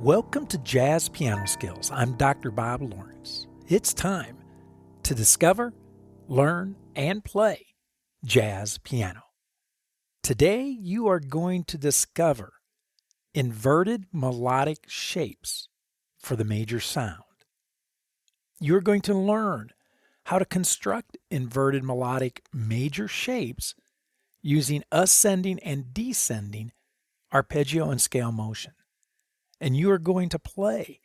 Welcome to Jazz Piano Skills. I'm Dr. Bob Lawrence. It's time to discover, learn, and play jazz piano. Today you are going to discover inverted melodic shapes for the major sound. You're going to learn how to construct inverted melodic major shapes using ascending and descending arpeggio and scale motion. And you are going to play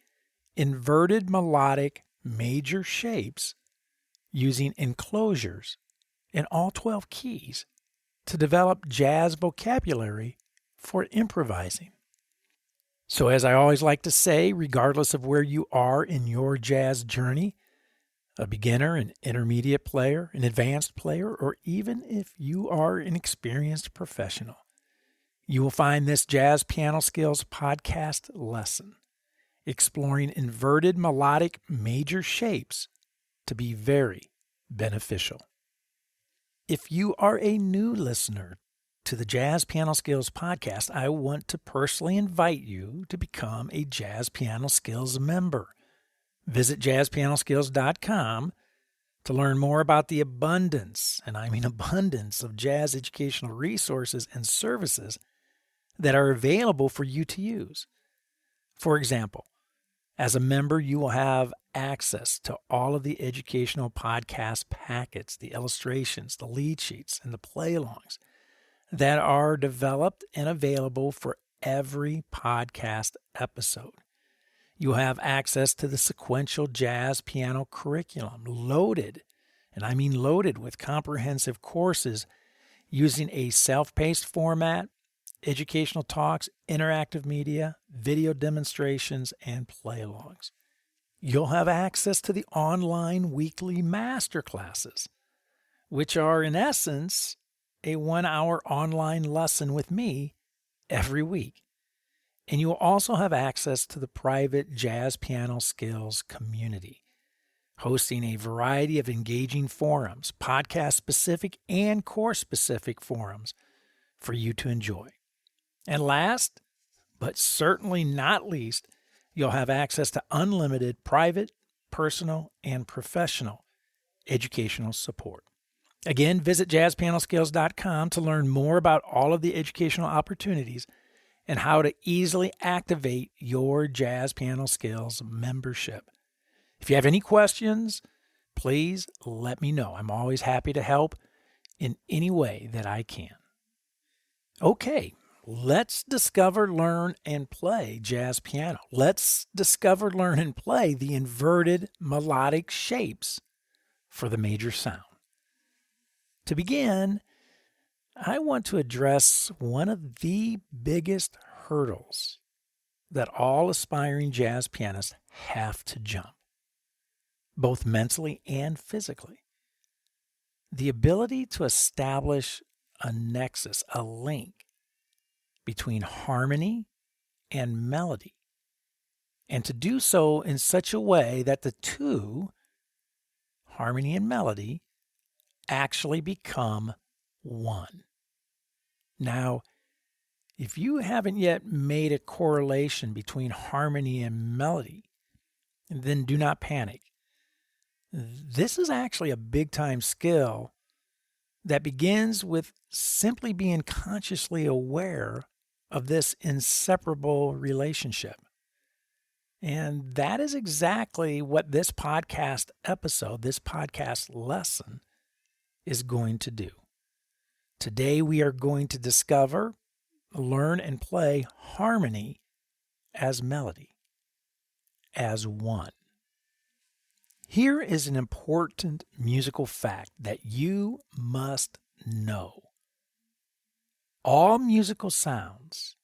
inverted melodic major shapes using enclosures in all 12 keys to develop jazz vocabulary for improvising. So as I always like to say, regardless of where you are in your jazz journey, a beginner, an intermediate player, an advanced player, or even if you are an experienced professional, you will find this Jazz Piano Skills podcast lesson exploring inverted melodic major shapes to be very beneficial. If you are a new listener to the Jazz Piano Skills podcast, I want to personally invite you to become a Jazz Piano Skills member. Visit JazzPianoSkills.com to learn more about the abundance, and I mean abundance, of jazz educational resources and services that are available for you to use. For example, as a member, you will have access to all of the educational podcast packets, the illustrations, the lead sheets, and the play-alongs that are developed and available for every podcast episode. You'll have access to the sequential jazz piano curriculum, loaded, and I mean loaded with comprehensive courses using a self-paced format, educational talks, interactive media, video demonstrations, and play-alongs. You'll have access to the online weekly masterclasses, which are in essence a 1-hour online lesson with me every week. And you will also have access to the private Jazz Piano Skills community, hosting a variety of engaging forums, podcast-specific and course-specific forums for you to enjoy. And last, but certainly not least, you'll have access to unlimited private, personal, and professional educational support. Again, visit JazzPianoSkills.com to learn more about all of the educational opportunities and how to easily activate your Jazz Piano Skills membership. If you have any questions, please let me know. I'm always happy to help in any way that I can. Okay. Let's discover, learn, and play jazz piano. Let's discover, learn, and play the inverted melodic shapes for the major sound. To begin, I want to address one of the biggest hurdles that all aspiring jazz pianists have to jump, both mentally and physically. The ability to establish a nexus, a link, between harmony and melody, and to do so in such a way that the two, harmony and melody, actually become one. Now, if you haven't yet made a correlation between harmony and melody, then do not panic. This is actually a big-time skill that begins with simply being consciously aware of this inseparable relationship. And that is exactly what this podcast episode, this podcast lesson, is going to do. Today we are going to discover, learn, and play harmony as melody, as one. Here is an important musical fact that you must know. All musical sounds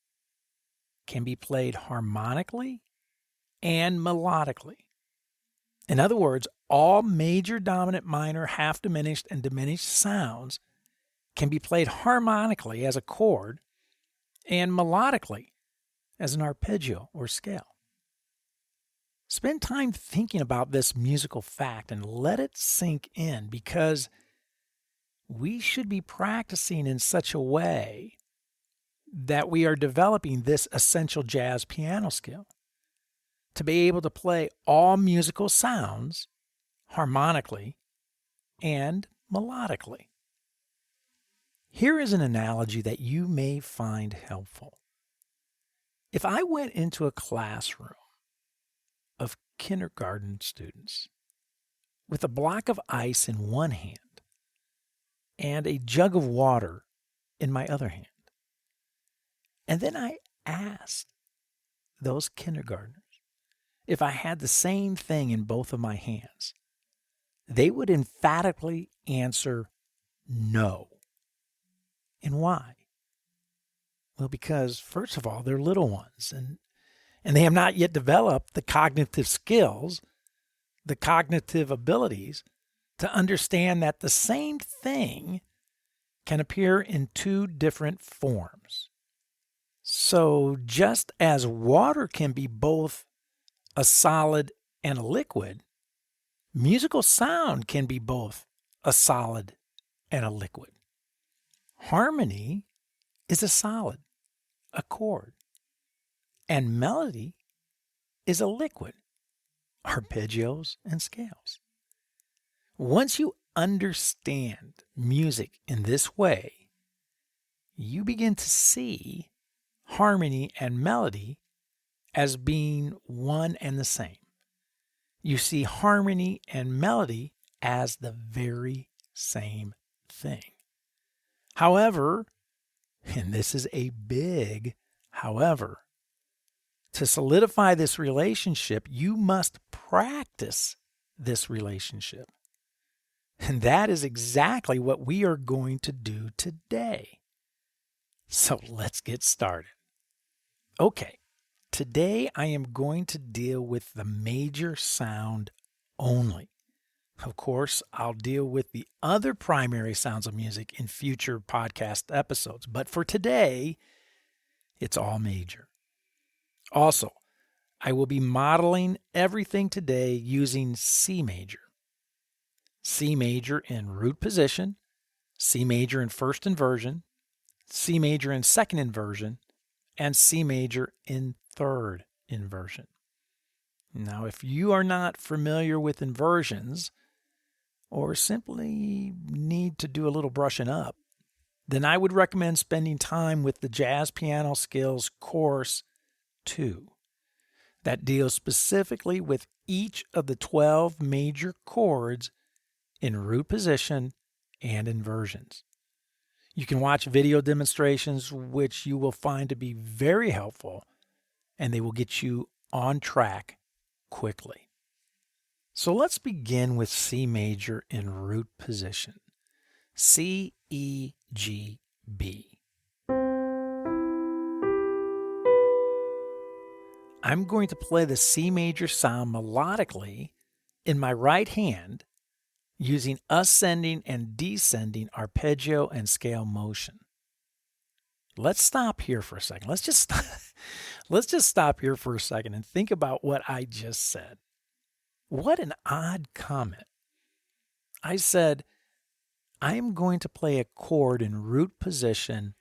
can be played harmonically and melodically. In other words, all major, dominant, minor, half diminished, and diminished sounds can be played harmonically as a chord and melodically as an arpeggio or scale. Spend time thinking about this musical fact and let it sink in, because we should be practicing in such a way that we are developing this essential jazz piano skill. to be able to play all musical sounds harmonically and melodically. Here is an analogy that you may find helpful. If I went into a classroom of kindergarten students with a block of ice in one hand and a jug of water in my other hand, and then I asked those kindergartners if I had the same thing in both of my hands, they would emphatically answer no. And why? Well, because first of all, they're little ones and they have not yet developed the cognitive skills, the cognitive abilities to understand that the same thing can appear in two different forms. So just as water can be both a solid and a liquid, musical sound can be both a solid and a liquid. Harmony is a solid, a chord, and melody is a liquid, arpeggios and scales. Once you understand music in this way, you begin to see harmony and melody as being one and the same. You see harmony and melody as the very same thing. However, and this is a big however, to solidify this relationship, you must practice this relationship. And that is exactly what we are going to do today. So let's get started. Okay, today I am going to deal with the major sound only. Of course, I'll deal with the other primary sounds of music in future podcast episodes, but for today, it's all major. Also, I will be modeling everything today using C major. C major in root position, C major in first inversion, C major in second inversion, and C major in third inversion. Now, if you are not familiar with inversions, or simply need to do a little brushing up, then I would recommend spending time with the JazzPianoSkills Course 2 that deals specifically with each of the 12 major chords in root position and inversions. You can watch video demonstrations, which you will find to be very helpful, and they will get you on track quickly. So let's begin with C major in root position. C, E, G, B. I'm going to play the C major sound melodically in my right hand using ascending and descending arpeggio and scale motion. Let's stop here for a second. Let's just stop here for a second and think about what I just said. What an odd comment. I said, I am going to play a chord in root position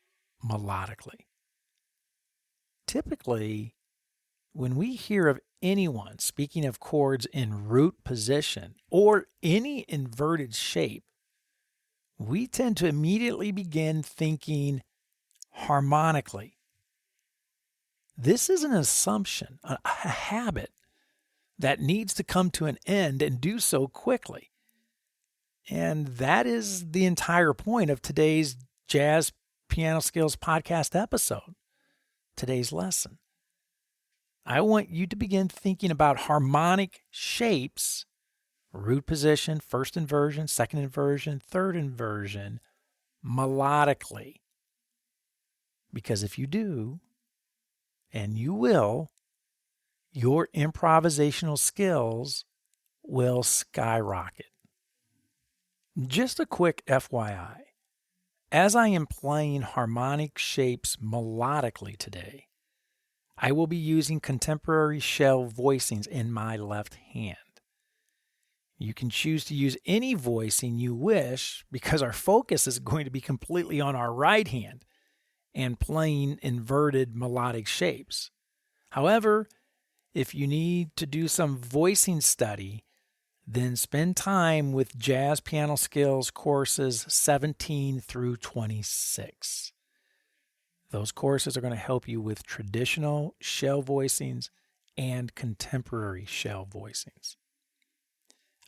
melodically. Typically, when we hear of anyone speaking of chords in root position or any inverted shape, we tend to immediately begin thinking harmonically. This is an assumption, a habit that needs to come to an end and do so quickly. And that is the entire point of today's Jazz Piano Skills podcast episode, today's lesson. I want you to begin thinking about harmonic shapes, root position, first inversion, second inversion, third inversion, melodically. Because if you do, and you will, your improvisational skills will skyrocket. Just a quick FYI, as I am playing harmonic shapes melodically today, I will be using contemporary shell voicings in my left hand. You can choose to use any voicing you wish because our focus is going to be completely on our right hand and playing inverted melodic shapes. However, If you need to do some voicing study, then spend time with JazzPianoSkills courses 17 through 26. Those courses are going to help you with traditional shell voicings and contemporary shell voicings.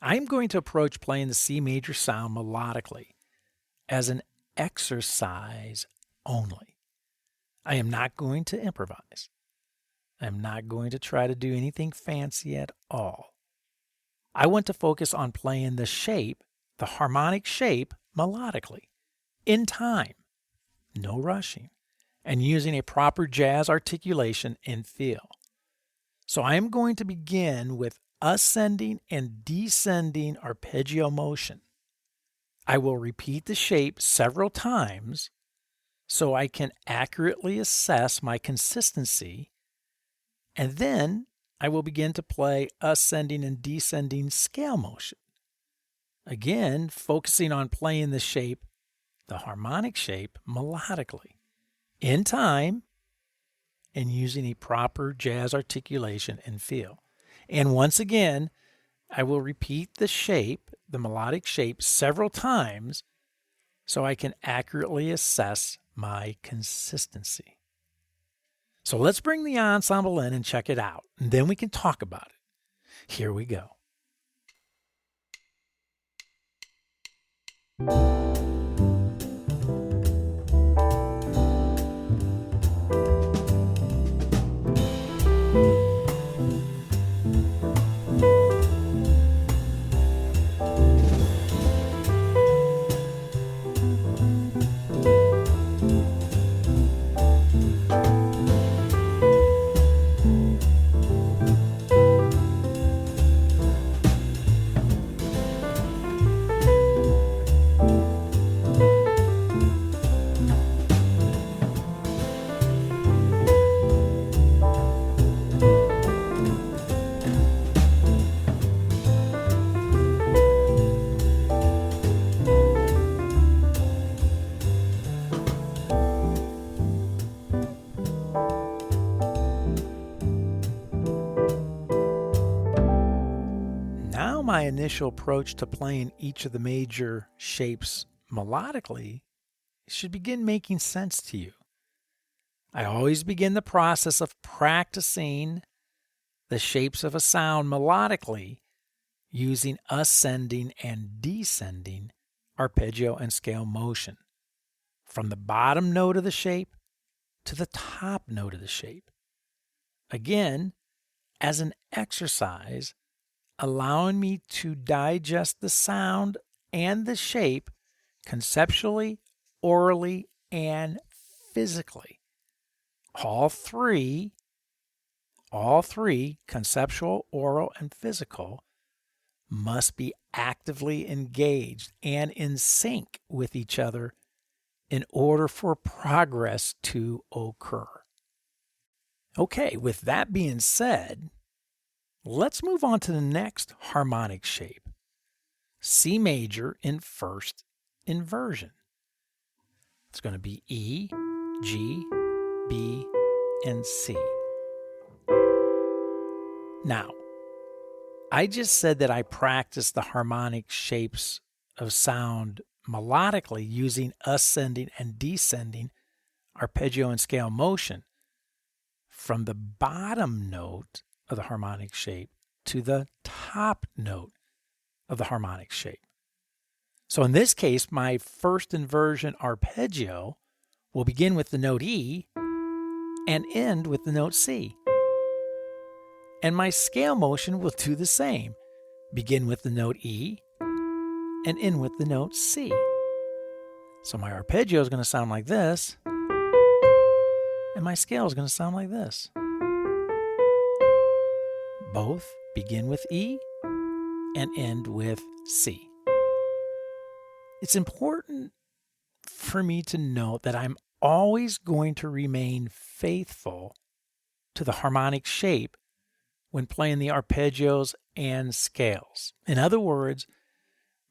I'm going to approach playing the C major sound melodically as an exercise only. I am not going to improvise. I'm not going to try to do anything fancy at all. I want to focus on playing the shape, the harmonic shape, melodically, in time, no rushing, and using a proper jazz articulation and feel. So I am going to begin with ascending and descending arpeggio motion. I will repeat the shape several times so I can accurately assess my consistency, and then I will begin to play ascending and descending scale motion. Again, focusing on playing the shape, the harmonic shape, melodically, in time, and using a proper jazz articulation and feel. And once again, I will repeat the shape, the melodic shape, several times so I can accurately assess my consistency. So let's bring the ensemble in and check it out, and then we can talk about it. Here we go. My initial approach to playing each of the major shapes melodically should begin making sense to you. I always begin the process of practicing the shapes of a sound melodically using ascending and descending arpeggio and scale motion, from the bottom note of the shape to the top note of the shape. Again, as an exercise, allowing me to digest the sound and the shape conceptually, orally, and physically. All three, conceptual, oral, and physical, must be actively engaged and in sync with each other in order for progress to occur. Okay, with that being said, let's move on to the next harmonic shape, C major in first inversion. It's going to be E, G, B, and C. Now, I just said that I practice the harmonic shapes of sound melodically using ascending and descending arpeggio and scale motion from the bottom note of the harmonic shape to the top note of the harmonic shape. So in this case, my first inversion arpeggio will begin with the note E and end with the note C. And my scale motion will do the same. Begin with the note E and end with the note C. So my arpeggio is going to sound like this, and my scale is going to sound like this. Both begin with E and end with C. It's important for me to note that I'm always going to remain faithful to the harmonic shape when playing the arpeggios and scales. In other words,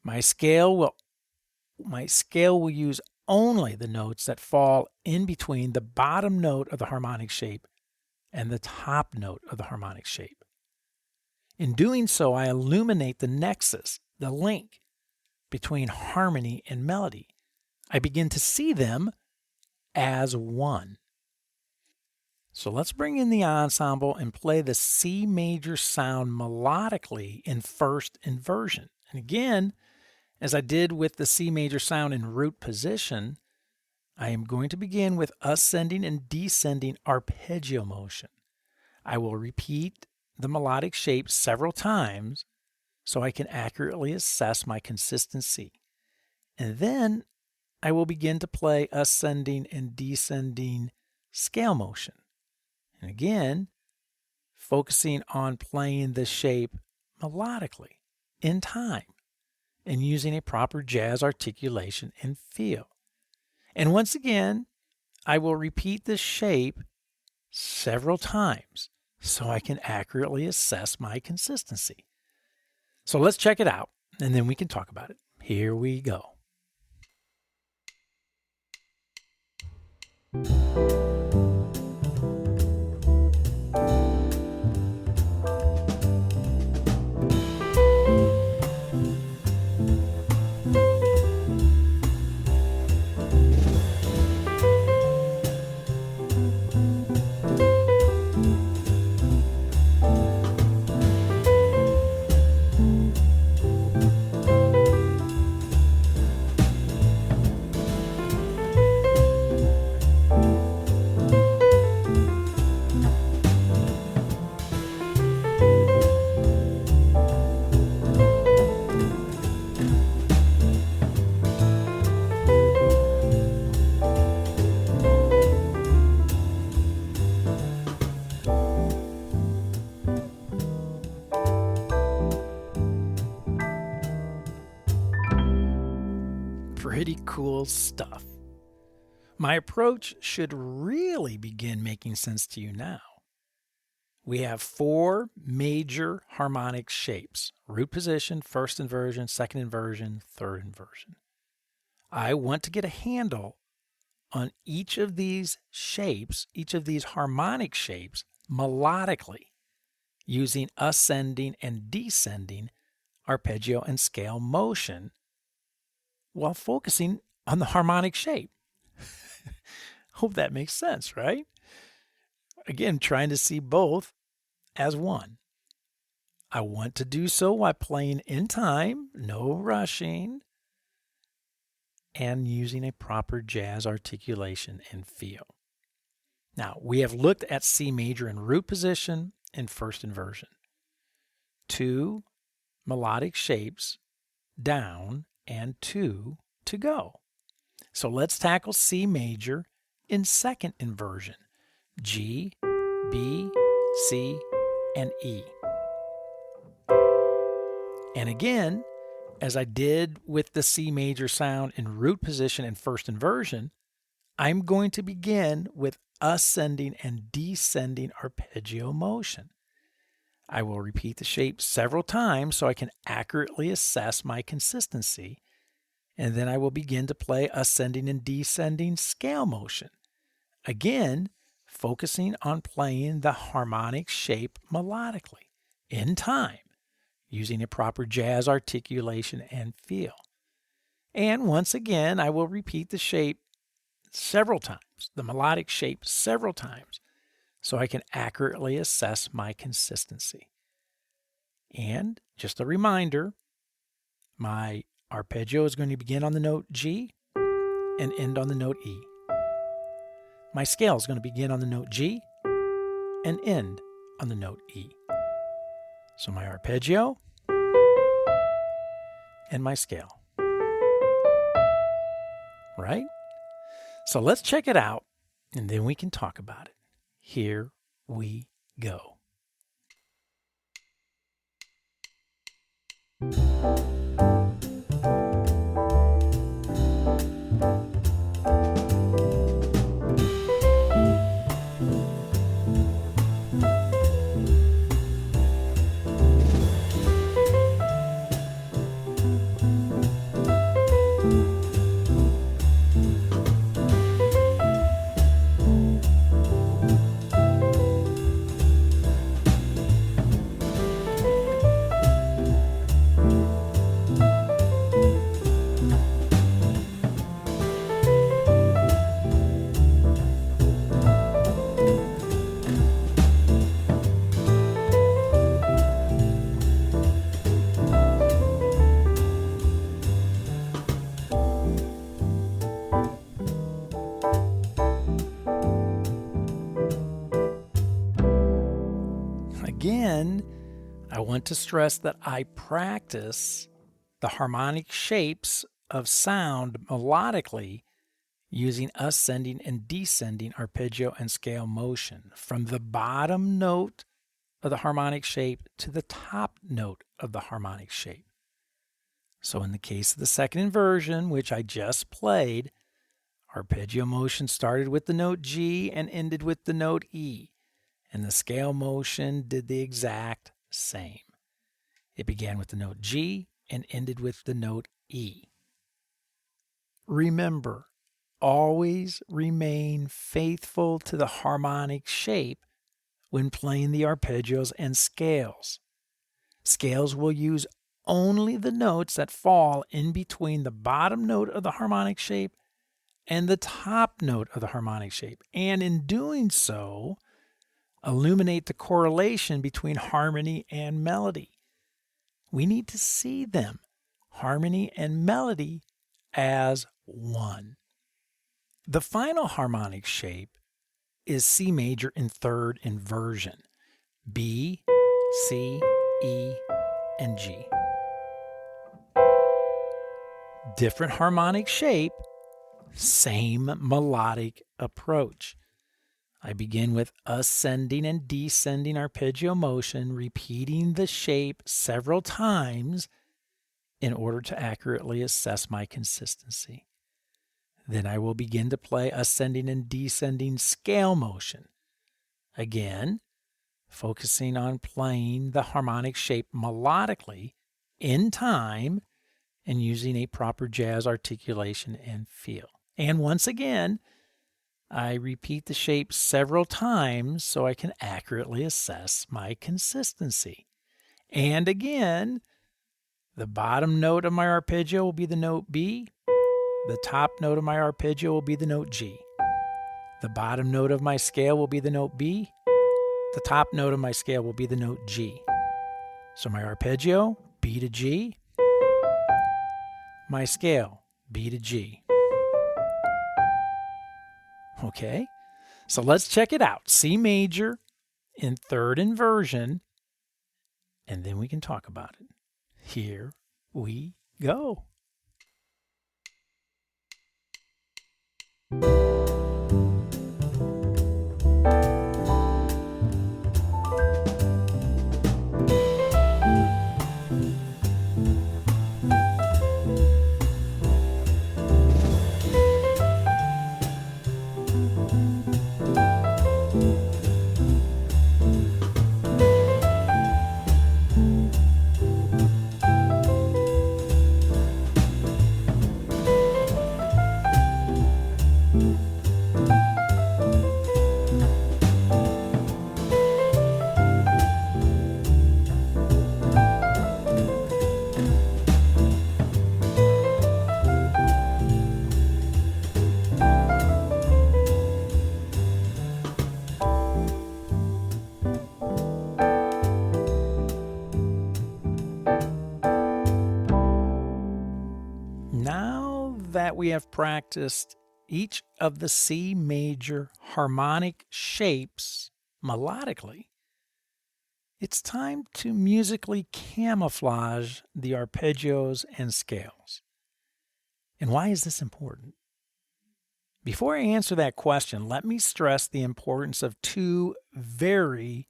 my scale will use only the notes that fall in between the bottom note of the harmonic shape and the top note of the harmonic shape. In doing so, I illuminate the nexus, the link between harmony and melody. I begin to see them as one. So let's bring in the ensemble and play the C major sound melodically in first inversion. And again, as I did with the C major sound in root position, I am going to begin with ascending and descending arpeggio motion. I will repeat the melodic shape several times so I can accurately assess my consistency. And then I will begin to play ascending and descending scale motion. And again, focusing on playing the shape melodically in time and using a proper jazz articulation and feel. And once again, I will repeat the shape several times so I can accurately assess my consistency. So let's check it out, and then we can talk about it. Here we go. Pretty cool stuff. My approach should really begin making sense to you now. We have 4 major harmonic shapes: root position, first inversion, second inversion, third inversion. I want to get a handle on each of these shapes, each of these harmonic shapes, melodically, using ascending and descending arpeggio and scale motion while focusing on the harmonic shape. Hope that makes sense, right? Again, trying to see both as one. I want to do so while playing in time, no rushing, and using a proper jazz articulation and feel. Now, we have looked at C major in root position and first inversion. 2 melodic shapes down and 2 to go. So let's tackle C major in second inversion: G, B, C, and E. And again, as I did with the C major sound in root position and first inversion, I'm going to begin with ascending and descending arpeggio motion. I will repeat the shape several times so I can accurately assess my consistency, and then I will begin to play ascending and descending scale motion. Again, focusing on playing the harmonic shape melodically in time, using a proper jazz articulation and feel. And once again, I will repeat the shape several times, the melodic shape several times, so I can accurately assess my consistency. And just a reminder, my arpeggio is going to begin on the note G and end on the note E. My scale is going to begin on the note G and end on the note E. So my arpeggio and my scale. Right? So let's check it out, and then we can talk about it. Here we go. again, I want to stress that I practice the harmonic shapes of sound melodically using ascending and descending arpeggio and scale motion from the bottom note of the harmonic shape to the top note of the harmonic shape. So in the case of the second inversion, which I just played, arpeggio motion started with the note G and ended with the note E, and the scale motion did the exact same. It began with the note G and ended with the note E. Remember, always remain faithful to the harmonic shape when playing the arpeggios and scales. Scales will use only the notes that fall in between the bottom note of the harmonic shape and the top note of the harmonic shape, and in doing so, illuminate the correlation between harmony and melody. We need to see them, harmony and melody, as one. The final harmonic shape is C major in third inversion. B, C, E, and G. Different harmonic shape, same melodic approach. I begin with ascending and descending arpeggio motion, repeating the shape several times in order to accurately assess my consistency. Then I will begin to play ascending and descending scale motion. Again, focusing on playing the harmonic shape melodically in time and using a proper jazz articulation and feel. And once again, I repeat the shape several times so I can accurately assess my consistency. And again, the bottom note of my arpeggio will be the note B. The top note of my arpeggio will be the note G. The bottom note of my scale will be the note B. The top note of my scale will be the note G. So my arpeggio, B to G. My scale, B to G. Okay, so let's check it out. C major in third inversion, and then we can talk about it. Here we go. Now that we have practiced each of the C major harmonic shapes melodically, it's time to musically camouflage the arpeggios and scales. And why is this important? Before I answer that question, let me stress the importance of two very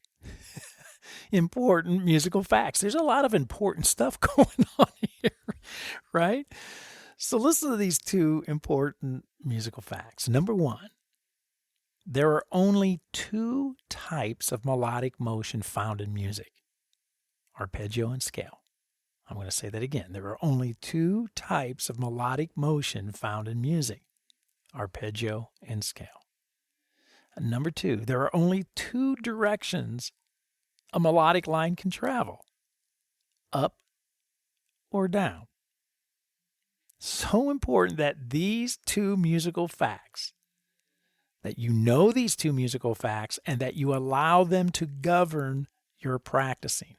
important musical facts. There's a lot of important stuff going on here, right? So listen to these two important musical facts. Number one, there are only two types of melodic motion found in music: arpeggio and scale. I'm going to say that again. There are only two types of melodic motion found in music: arpeggio and scale. And number two, there are only two directions a melodic line can travel: up or down. So important that these two musical facts, that you know these two musical facts and that you allow them to govern your practicing.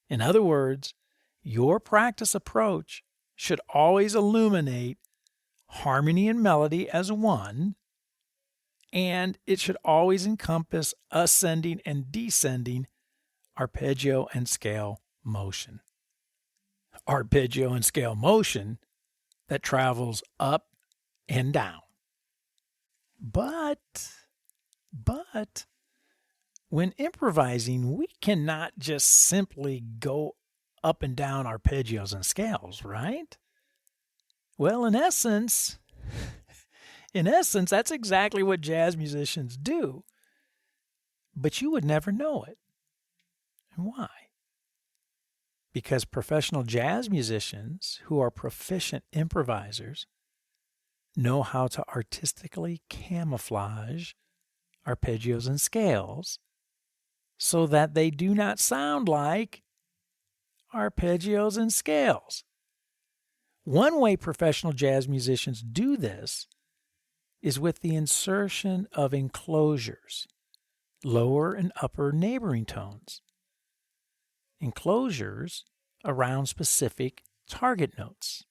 In other words, your practice approach should always illuminate harmony and melody as one, and it should always encompass ascending and descending arpeggio and scale motion. Arpeggio and scale motion that travels up and down. But when improvising, we cannot just simply go up and down arpeggios and scales, right? Well, in essence, that's exactly what jazz musicians do. But you would never know it. And why? Because professional jazz musicians who are proficient improvisers know how to artistically camouflage arpeggios and scales so that they do not sound like arpeggios and scales. One way professional jazz musicians do this is with the insertion of enclosures, lower and upper neighboring tones. Enclosures around specific target notes.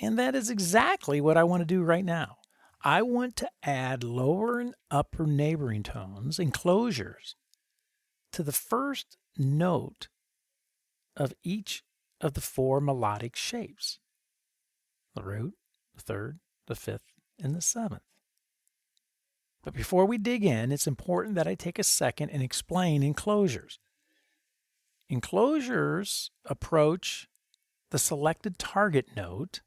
And that is exactly what I want to do right now. I want to add lower and upper neighboring tones, enclosures, to the first note of each of the 4 melodic shapes: the root, the third, the fifth, and the 7th. But before we dig in, it's important that I take a second and explain enclosures. Enclosures approach the selected target note,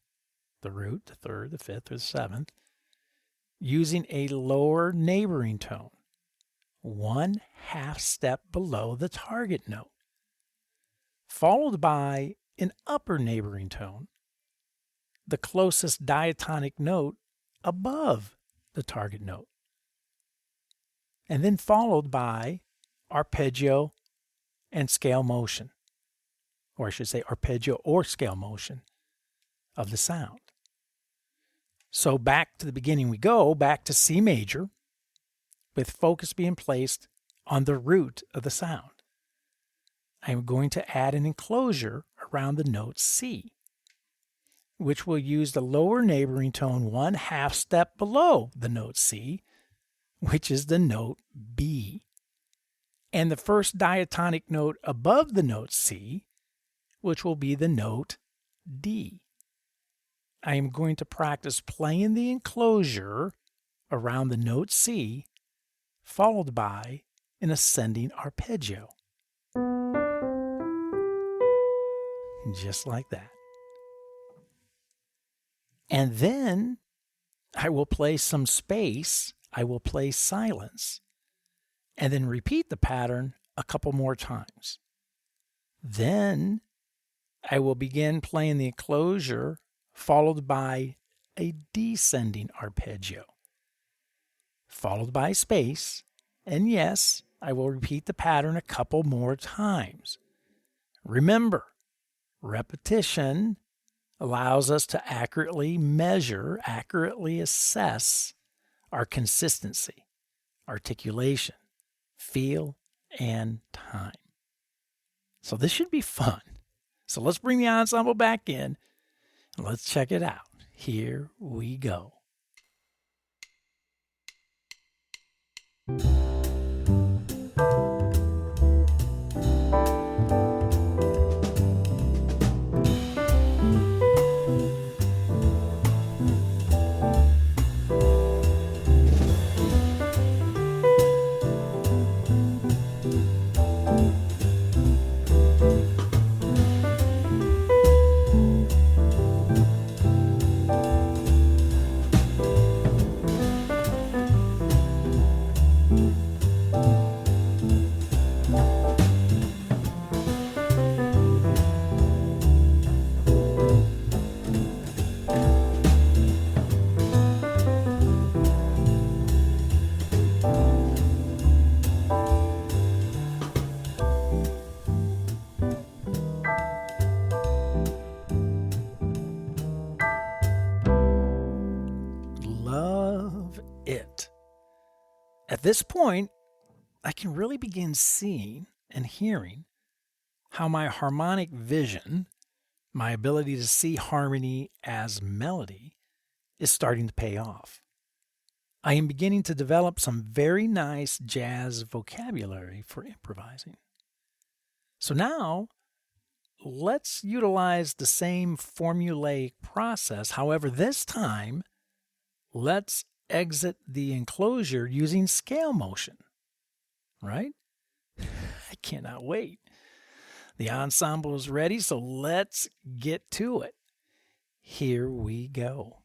the root, the third, the fifth, or the 7th, using a lower neighboring tone, 1/2 step below the target note, followed by an upper neighboring tone, the closest diatonic note above the target note, and then followed by arpeggio and scale motion, or I should say arpeggio or scale motion of the sound. So back to the beginning we go, back to C major, with focus being placed on the root of the sound. I am going to add an enclosure around the note C, which will use the lower neighboring tone 1/2 step below the note C, which is the note B, and the first diatonic note above the note C, which will be the note D. I am going to practice playing the enclosure around the note C, followed by an ascending arpeggio. Just like that. And then I will play some space, I will play silence, and then repeat the pattern a couple more times. Then I will begin playing the enclosure, followed by a descending arpeggio, followed by space, and yes, I will repeat the pattern a couple more times. Remember, repetition allows us to accurately measure, accurately assess our consistency, articulation, feel, and time. So this should be fun. So let's bring the ensemble back in and let's check it out. Here we go. Love it. At this point, I can really begin seeing and hearing how my harmonic vision, my ability to see harmony as melody, is starting to pay off. I am beginning to develop some very nice jazz vocabulary for improvising. So now let's utilize the same formulaic process. However, this time, let's exit the enclosure using scale motion, right? I cannot wait. The ensemble is ready, so let's get to it. Here we go.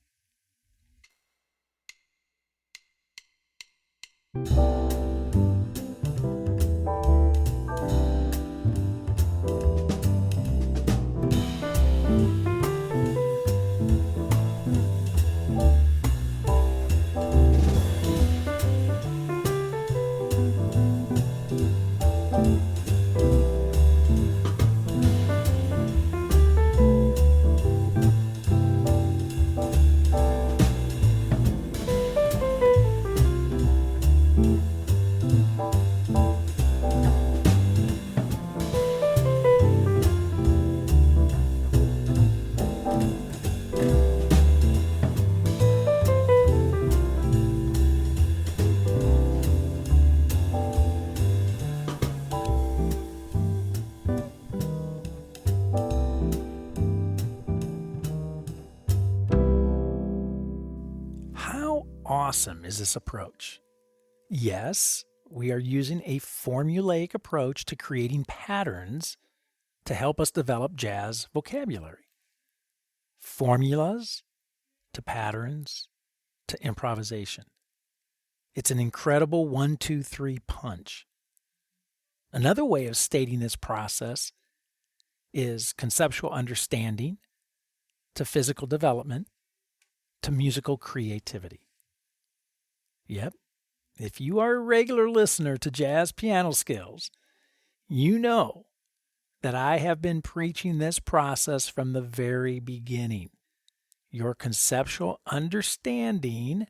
How awesome is this approach? Yes, we are using a formulaic approach to creating patterns to help us develop jazz vocabulary. Formulas to patterns to improvisation. It's an incredible 1-2-3 punch. Another way of stating this process is conceptual understanding to physical development to musical creativity. Yep, if you are a regular listener to JazzPianoSkills, you know that I have been preaching this process from the very beginning. Your conceptual understanding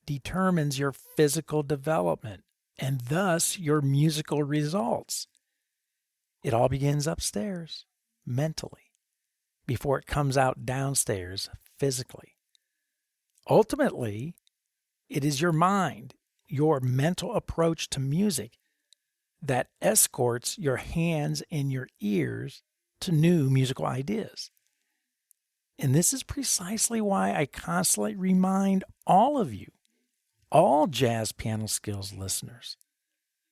determines your physical development and thus your musical results. It all begins upstairs, mentally, before it comes out downstairs, physically. Ultimately, it is your mind, your mental approach to music, that escorts your hands and your ears to new musical ideas. And this is precisely why I constantly remind all of you, all JazzPianoSkills listeners,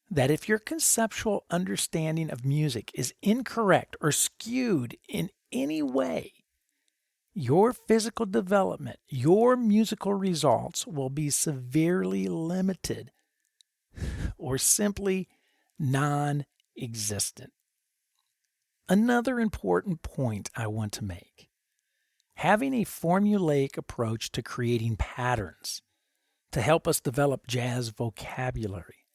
that if your conceptual understanding of music is incorrect or skewed in any way, your physical development, your musical results will be severely limited or simply non-existent. Another important point I want to make. Having a formulaic approach to creating patterns to help us develop jazz vocabulary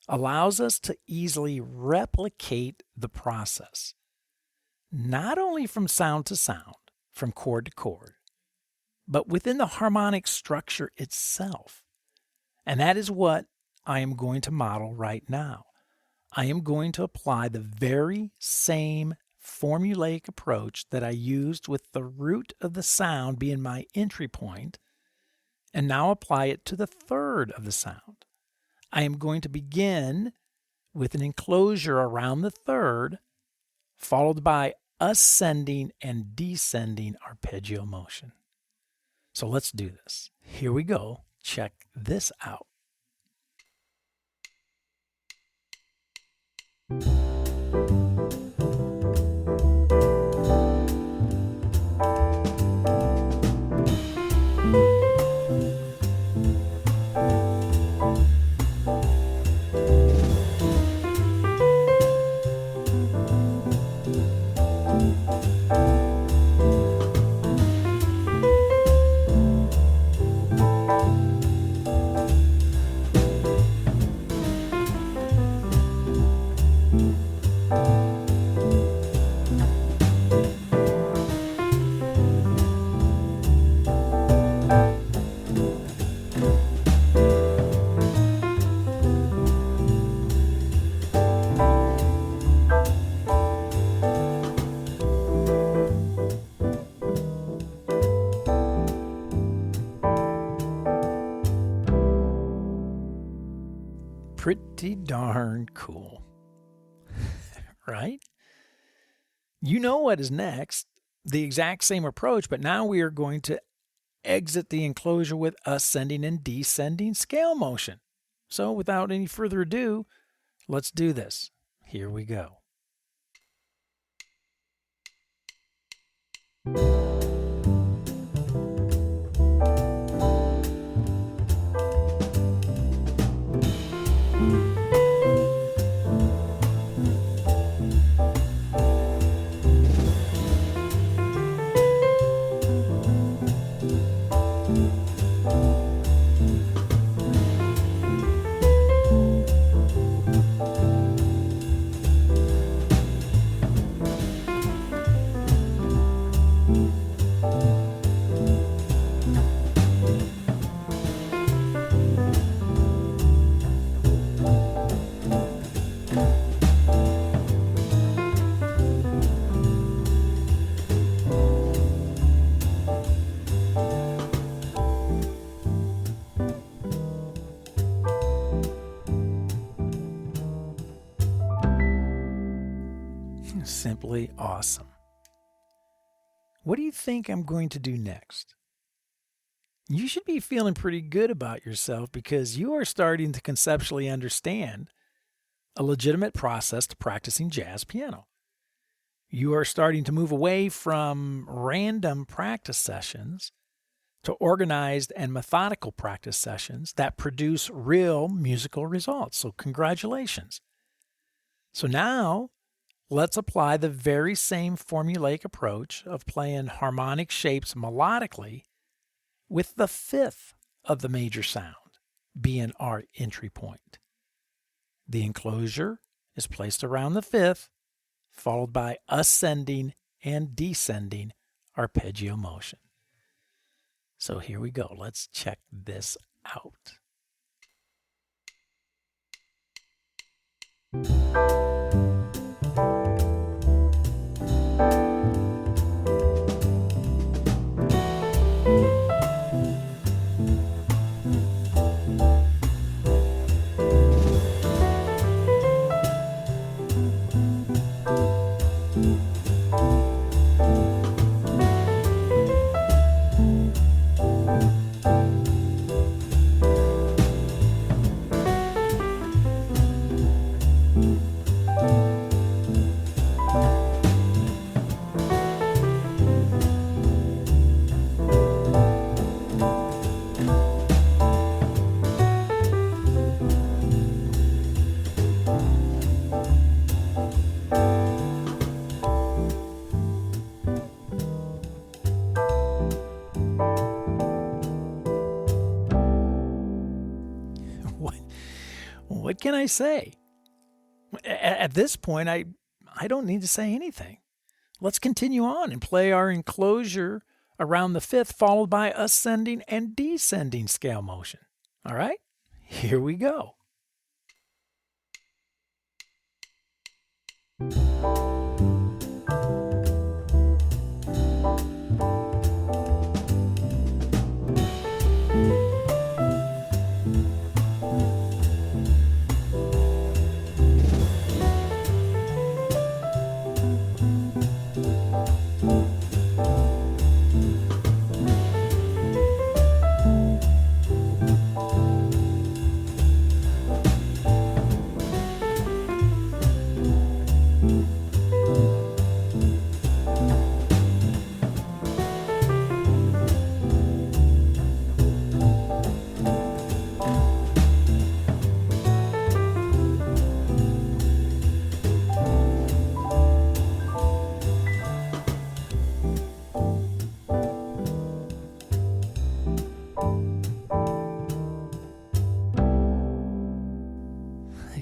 allows us to easily replicate the process, not only from sound to sound, from chord to chord, but within the harmonic structure itself. And that is what I am going to model right now. I am going to apply the very same formulaic approach that I used with the root of the sound being my entry point, and now apply it to the third of the sound. I am going to begin with an enclosure around the third, followed by ascending and descending arpeggio motion. So let's do this. Here we go. Check this out. Pretty darn cool, right? You know what is next, the exact same approach, but now we are going to exit the enclosure with ascending and descending scale motion. So without any further ado, let's do this. Here we go. Simply awesome. What do you think I'm going to do next? You should be feeling pretty good about yourself because you are starting to conceptually understand a legitimate process to practicing jazz piano. You are starting to move away from random practice sessions to organized and methodical practice sessions that produce real musical results. So congratulations. So now let's apply the very same formulaic approach of playing harmonic shapes melodically with the fifth of the major sound being our entry point. The enclosure is placed around the fifth, followed by ascending and descending arpeggio motion. So here we go. Let's check this out. What can I say? At this point, I don't need to say anything. Let's continue on and play our enclosure around the fifth, followed by ascending and descending scale motion. All right, here we go.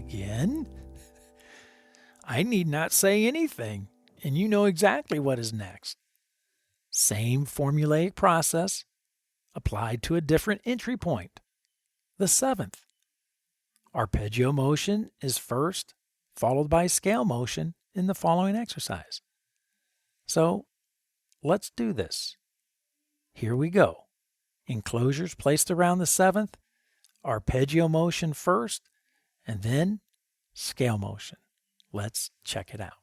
Again, I need not say anything, and you know exactly what is next. Same formulaic process applied to a different entry point, the seventh. Arpeggio motion is first, followed by scale motion in the following exercise. So let's do this. Here we go. Enclosures placed around the seventh, arpeggio motion first, and then scale motion. Let's check it out.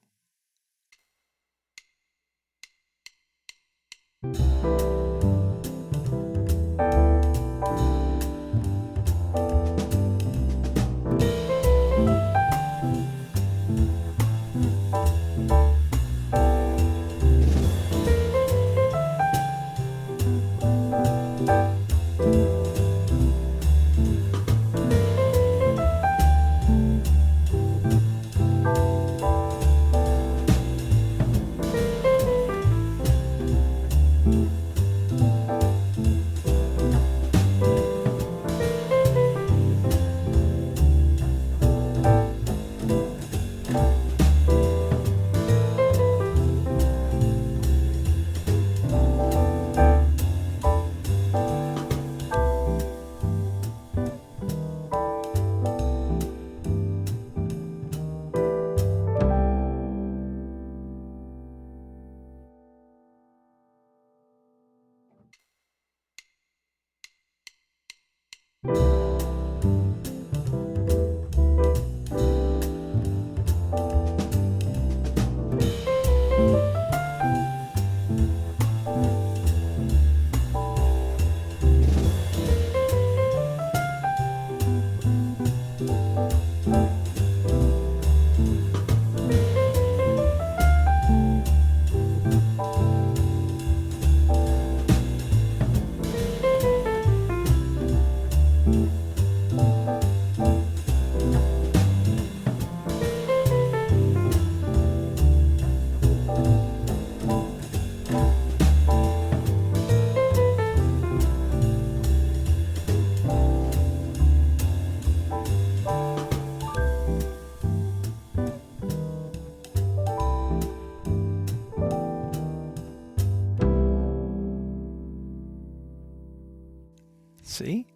See?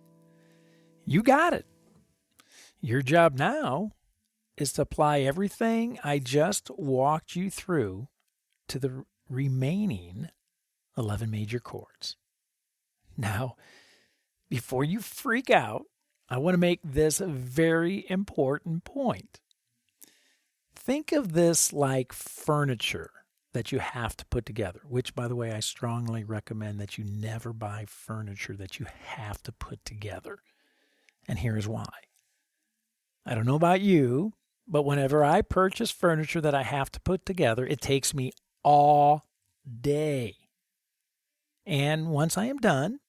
You got it. Your job now is to apply everything I just walked you through to the remaining 11 major chords. Now, before you freak out, I want to make this a very important point. Think of this like furniture that you have to put together, which, by the way, I strongly recommend that you never buy furniture that you have to put together. And here's why. I don't know about you, but whenever I purchase furniture that I have to put together, it takes me all day. And once I am done,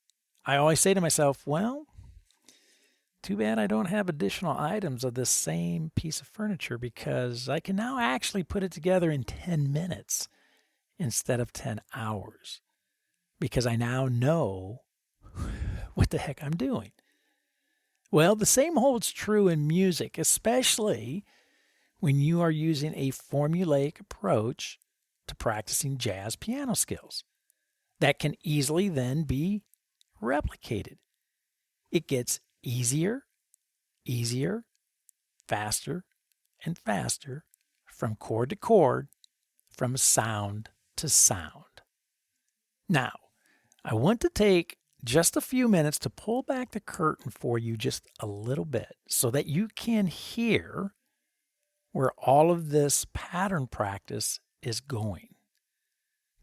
I always say to myself, well, too bad I don't have additional items of this same piece of furniture, because I can now actually put it together in 10 minutes instead of 10 hours, because I now know what the heck I'm doing. Well, the same holds true in music, especially when you are using a formulaic approach to practicing jazz piano skills that can easily then be replicated. It gets easier, faster, and faster from chord to chord, from sound to sound. Now, I want to take just a few minutes to pull back the curtain for you just a little bit so that you can hear where all of this pattern practice is going.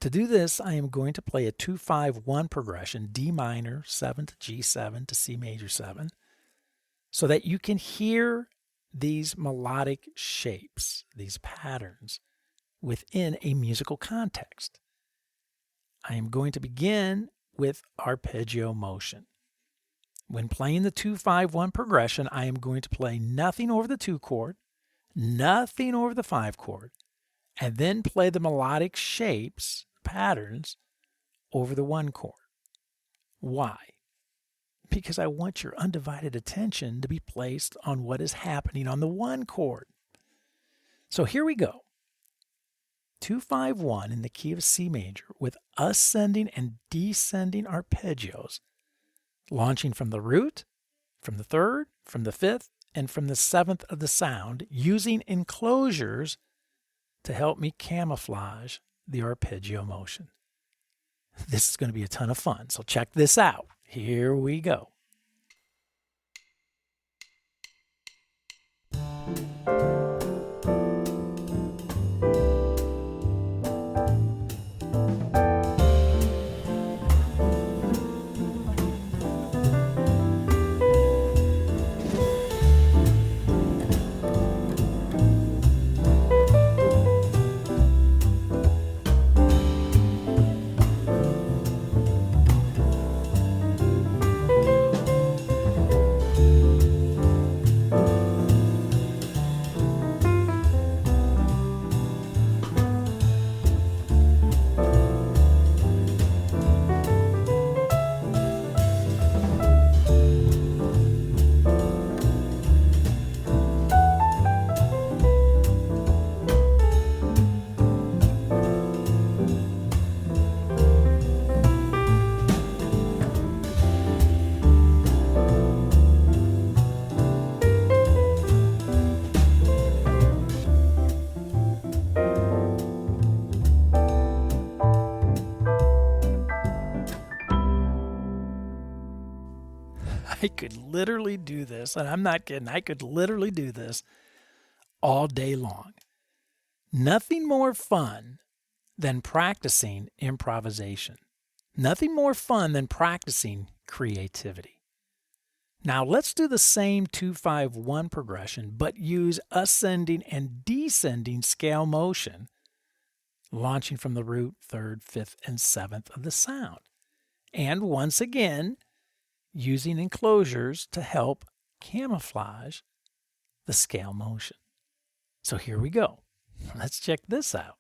To do this, I am going to play a 2-5-1 progression, D minor, 7 to G7 to C major 7, so that you can hear these melodic shapes, these patterns, within a musical context. I am going to begin with arpeggio motion. When playing the 2-5-1 progression, I am going to play nothing over the 2 chord, nothing over the 5 chord, and then play the melodic shapes, patterns, over the 1 chord. Why? Because I want your undivided attention to be placed on what is happening on the 1 chord. So here we go. 2-5-1 in the key of C major with ascending and descending arpeggios, launching from the root, from the 3rd, from the 5th, and from the 7th of the sound, using enclosures to help me camouflage the arpeggio motion. This is going to be a ton of fun, so check this out. Here we go. could literally do this, and I'm not kidding, I could literally do this all day long. Nothing more fun than practicing improvisation. Nothing more fun than practicing creativity. Now let's do the same 2-5-1 progression, but use ascending and descending scale motion, launching from the root, third, fifth, and seventh of the sound. And once again, using enclosures to help camouflage the scale motion. So here we go. Let's check this out.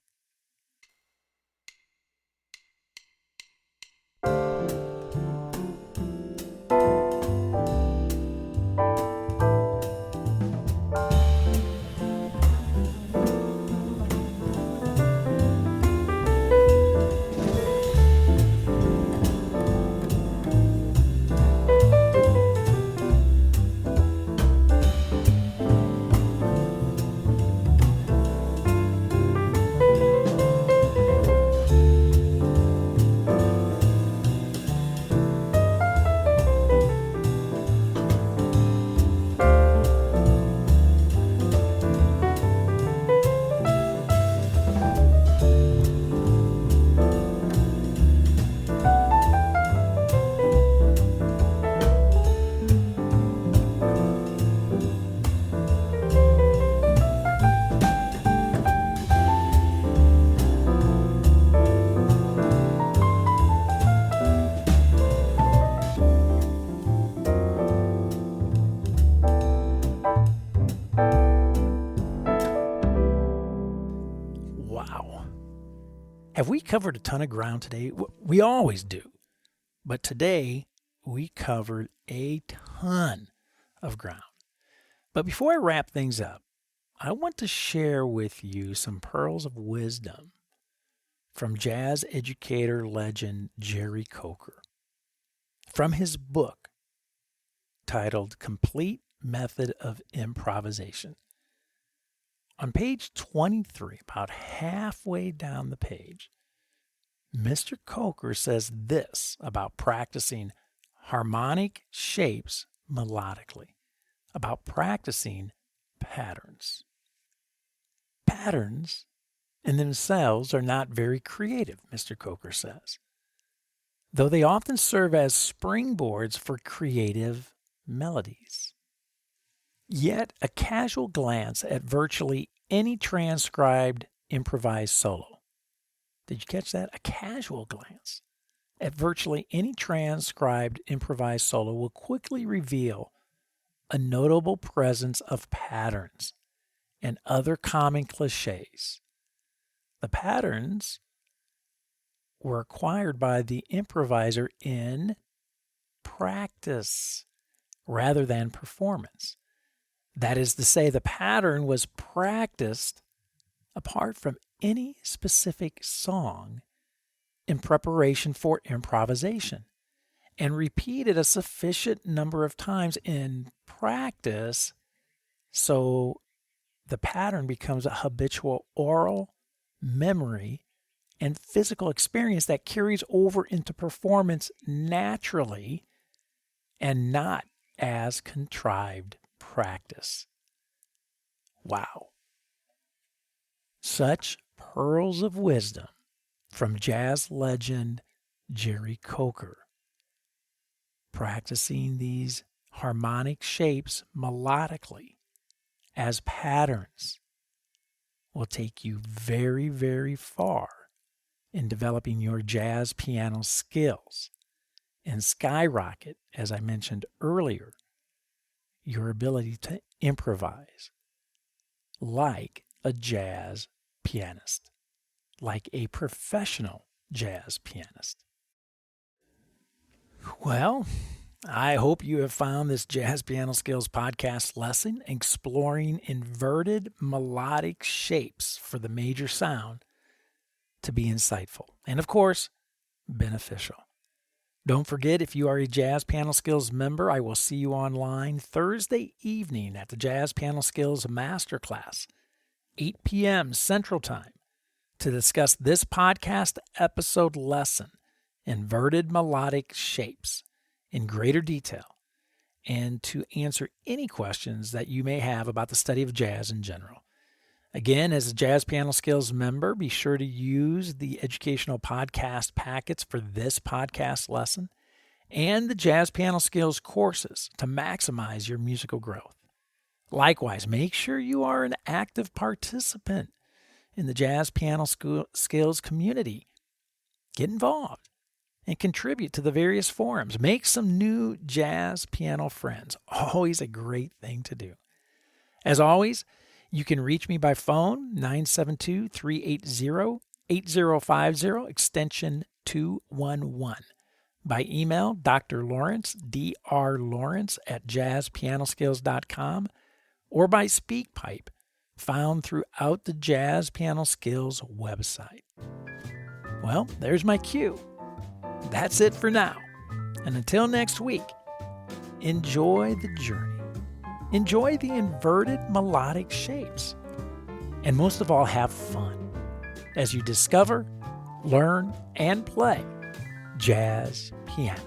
Have we covered a ton of ground today? We always do. But today, we covered a ton of ground. But before I wrap things up, I want to share with you some pearls of wisdom from jazz educator legend Jerry Coker. From his book titled Complete Method of Improvisation. On page 23, about halfway down the page, Mr. Coker says this about practicing harmonic shapes melodically, about practicing patterns. Patterns in themselves are not very creative, Mr. Coker says, though they often serve as springboards for creative melodies. Yet a casual glance at virtually any transcribed improvised solo. Did you catch that? A casual glance at virtually any transcribed improvised solo will quickly reveal a notable presence of patterns and other common cliches. The patterns were acquired by the improviser in practice rather than performance. That is to say, the pattern was practiced apart from any specific song in preparation for improvisation and repeated a sufficient number of times in practice so the pattern becomes a habitual oral memory and physical experience that carries over into performance naturally and not as contrived practice. Wow. Such pearls of wisdom from jazz legend Jerry Coker. Practicing these harmonic shapes melodically as patterns will take you very, very far in developing your jazz piano skills and skyrocket, as I mentioned earlier, your ability to improvise like a jazz pianist, like a professional jazz pianist. Well, I hope you have found this Jazz Piano Skills podcast lesson exploring inverted melodic shapes for the major sound to be insightful and, of course, beneficial. Don't forget, if you are a Jazz Piano Skills member, I will see you online Thursday evening at the Jazz Piano Skills Masterclass, 8 p.m. Central Time, to discuss this podcast episode lesson, Inverted Melodic Shapes, in greater detail, and to answer any questions that you may have about the study of jazz in general. Again, as a Jazz Piano Skills member, be sure to use the educational podcast packets for this podcast lesson and the Jazz Piano Skills courses to maximize your musical growth. Likewise, make sure you are an active participant in the Jazz Piano Skills community. Get involved and contribute to the various forums. Make some new jazz piano friends. Always a great thing to do. As always, you can reach me by phone, 972-380-8050, extension 211. By email, Dr. Lawrence, drlawrence @jazzpianoskills.com, or by SpeakPipe, found throughout the Jazz Piano Skills website. Well, there's my cue. That's it for now. And until next week, enjoy the journey. Enjoy the inverted melodic shapes. And most of all, have fun as you discover, learn, and play jazz piano.